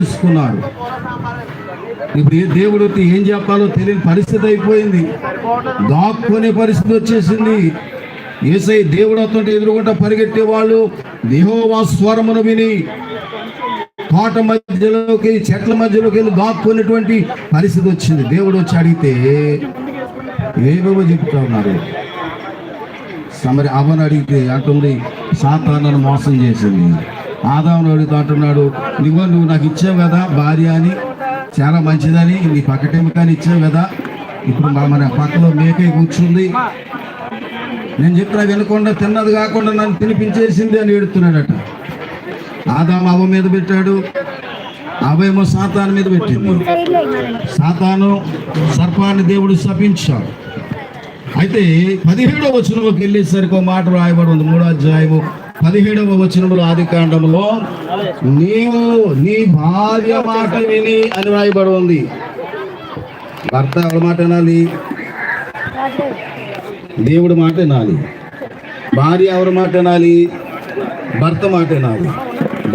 తెలుసుకున్నాడు. ఇప్పుడు దేవుడు ఏం చెప్పాలో తెలియని పరిస్థితి అయిపోయింది. దాక్కునే పరిస్థితి వచ్చేసింది. యేసయ్య దేవుడు అతను ఎదురుగుంట పరిగెట్టే వాళ్ళు యెహోవా స్వరమును విని తోట మధ్యలోకి చెట్ల మధ్యలోకి వెళ్ళి దాక్కునేటువంటి పరిస్థితి వచ్చింది. దేవుడు వచ్చి అడిగితే ఏవేవో చెప్తా ఉన్నారు. మరి అవను అడిగితే అంటుంది సాతాను మోసం చేసింది. ఆదామును అడుగుతూ అంటున్నాడు, నువ్వు నాకు ఇచ్చావు కదా భార్య అని, చాలా మంచిదని, నీ పక్కటెముకని ఇచ్చావు కదా, ఇప్పుడు మన పక్కలో మేకై కూర్చుంది, నేను చెప్పినా వినకుండా తిన్నది కాకుండా నన్ను తినిపించేసింది అని ఏడుతున్నాడట. ఆదాము అవ్వ మీద పెట్టాడు, అవేమో సాతాను మీద పెట్టింది. సాతాను సర్పాన్ని దేవుడు శపించాడు. అయితే 17వ వచనంలోకి వెళ్ళేసరికి ఒక మాట రాయబడి ఉంది. 3వ అధ్యాయము 17వ వచనంలో ఆదికాండములో నీవు నీ భార్య మాట విని అని రాయబడి ఉంది. భర్త ఎవరి మాట వినాలి? దేవుడి మాట వినాలి. భార్య ఎవరి మాట వినాలి? భర్త మాట వినాలి.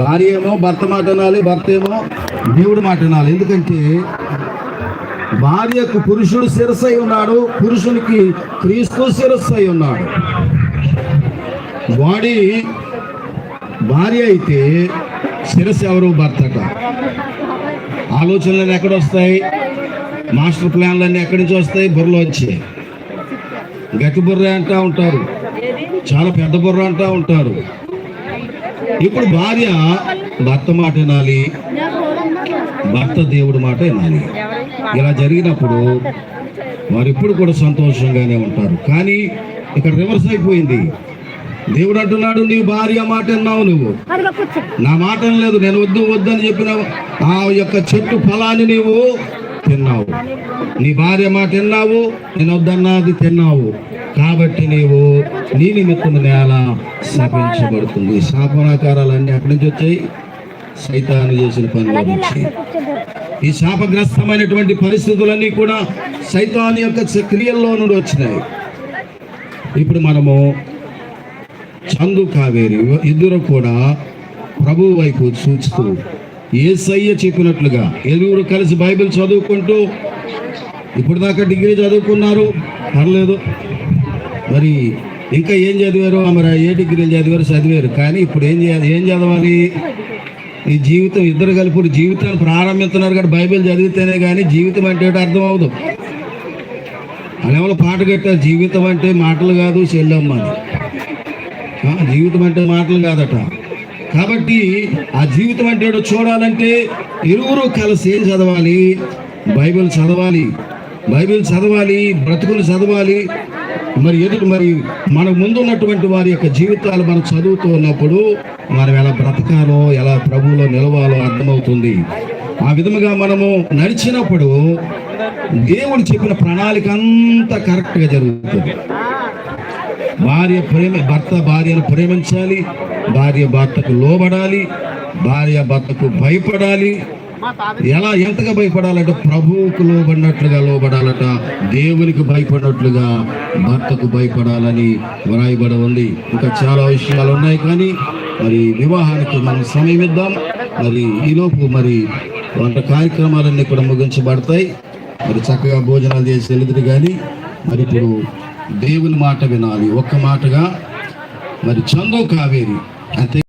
భార్య ఏమో భర్త మాట వినాలి, భర్త ఏమో దేవుడి మాట వినాలి. ఎందుకంటే భార్యకు పురుషుడు శిరస్సు అయి ఉన్నాడు, పురుషునికి క్రీస్తు శిరస్సు అయి ఉన్నాడు. బాడీ భార్య అయితే శిరస్సు ఎవరు? భర్తట. ఆలోచనలు ఎక్కడొస్తాయి? మాస్టర్ ప్లాన్లన్నీ ఎక్కడి నుంచి వస్తాయి? బుర్రలో వచ్చాయి. గట్టి బుర్ర అంటూ ఉంటారు, చాలా పెద్ద బుర్ర అంటూ ఉంటారు. ఇప్పుడు భార్య భర్త మాట వినాలి, భర్త దేవుడి మాట వినాలి. ఇలా జరిగినప్పుడు వారు ఎప్పుడు కూడా సంతోషంగానే ఉంటారు. కానీ ఇక్కడ రివర్స్ అయిపోయింది. దేవుడు అంటున్నాడు, నీ భార్య మాట విన్నావు, నువ్వు నా మాట లేదు, నేను వద్దని చెప్పిన ఆ యొక్క చెట్టు ఫలాన్ని నీవు తిన్నావు, నీ భార్య మాట విన్నావు, నేను వద్దన్నది తిన్నావు, కాబట్టి నీవు నీ నిమిత్తం నేల శాపించబడుతుంది. శాపనాకారాలన్నీ అక్కడి నుంచి వచ్చాయి, సైతాను చేసిన పనుల నుంచి. ఈ శాపగ్రస్తమైనటువంటి పరిస్థితులన్నీ కూడా సైతాను యొక్క క్రియల్లో నుండి వచ్చినాయి. ఇప్పుడు మనము చందు కావేరి ఇద్దరు కూడా ప్రభు వైపు చూస్తూ యేసయ్య చెప్పినట్లుగా ఎదురు కలిసి బైబిల్ చదువుకుంటూ, ఇప్పుడు దాకా డిగ్రీ చదువుకున్నారు, పర్లేదు, మరి ఇంకా ఏం చదివారు? మరి ఏ డిగ్రీలు చదివారు, కానీ ఇప్పుడు ఏం చేయాలి? ఏం చదవాలి? ఈ జీవితం ఇద్దరు కలిపి జీవితాన్ని ప్రారంభిస్తున్నారు కాబట్టి బైబిల్ చదివితేనే కానీ జీవితం అంటే అర్థం అవదు. అలా పాట కట్టారు, జీవితం అంటే మాటలు కాదు చెల్లెమ్మ అని. జీవితం అంటే మాటలు కాదట. కాబట్టి ఆ జీవితం అంటే చూడాలంటే ఇరువురు కలిసి ఏం చదవాలి? బైబిల్ చదవాలి, బైబిల్ చదవాలి, బ్రతుకులు చదవాలి. మరి మన ముందు ఉన్నటువంటి వారి యొక్క జీవితాలు మనం చదువుతూ ఉన్నప్పుడు మనం ఎలా బ్రతకాలో, ఎలా ప్రభువులో నిలవాలో అర్థమవుతుంది. ఆ విధముగా మనము నడిచినప్పుడు దేవుడు చెప్పిన ప్రణాళిక అంతా కరెక్ట్గా జరుగుతుంది. భర్త భార్యను ప్రేమించాలి, భార్య భర్తకు లోబడాలి, భార్య భర్తకు భయపడాలి. ఎంతగా భయపడాలంటే ప్రభువుకు లోబడాలట, దేవునికి భయపడినట్లుగా భర్తకు భయపడాలని వ్రాయబడి ఉంది. ఇంకా చాలా విషయాలు ఉన్నాయి, కానీ మరి వివాహానికి మనం సమయం ఇద్దాం. మరి ఈలోపు మరి వంట కార్యక్రమాలన్నీ కూడా ముగించబడతాయి. మరి చక్కగా భోజనాలు చేసి వెళ్తుంది. కానీ మరి ఇప్పుడు దేవుని మాట వినాలి. ఒక్క మాటగా మరి చందు కావేరి అంతే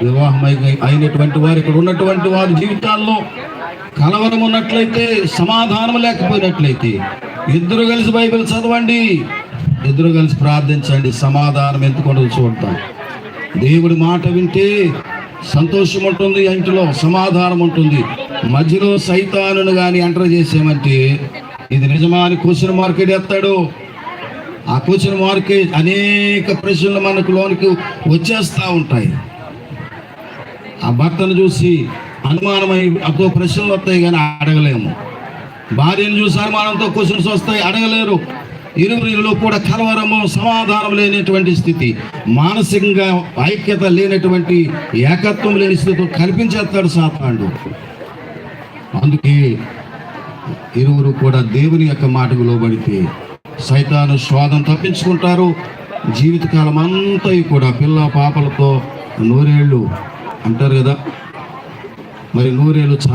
వివాహం అయినటువంటి వారు, ఇక్కడ ఉన్నటువంటి వారి జీవితాల్లో కలవరం ఉన్నట్లయితే, సమాధానం లేకపోయినట్లయితే ఇద్దరు కలిసి బైబిల్ చదవండి, ఇద్దరు కలిసి ప్రార్థించండి. సమాధానం ఎందుకు చూడతాం. దేవుడి మాట వింటే సంతోషం ఉంటుంది, ఇంటిలో సమాధానం ఉంటుంది. మధ్యలో సైతానును కానీ ఎంటర్ చేసామంటే ఇది నిజమా అని క్వశ్చన్ మార్కెట్ ఎత్తాడు. ఆ క్వశ్చన్ మార్కెట్ అనేక ప్రశ్నలు మనకు లోనికి వచ్చేస్తూ ఉంటాయి. ఆ భర్తను చూసి అనుమానమై అదో ప్రశ్నలు వస్తాయి, కానీ అడగలేము. భార్యను చూసి అనుమానంతో క్వశ్చన్స్ వస్తాయి, అడగలేరు. ఇరువురిలో కూడా కలవరము, సమాధానం లేనటువంటి స్థితి, మానసికంగా ఐక్యత లేనటువంటి, ఏకత్వం లేని స్థితితో కల్పించేస్తాడు సాతానుడు. అందుకే ఇరువురు కూడా దేవుని యొక్క మాటకు లోబడితే సైతాను శోధన తప్పించుకుంటారు. జీవితకాలం అంతా కూడా పిల్ల పాపలతో నూరేళ్ళు అంటారు కదా, మరి నూరేళ్ళు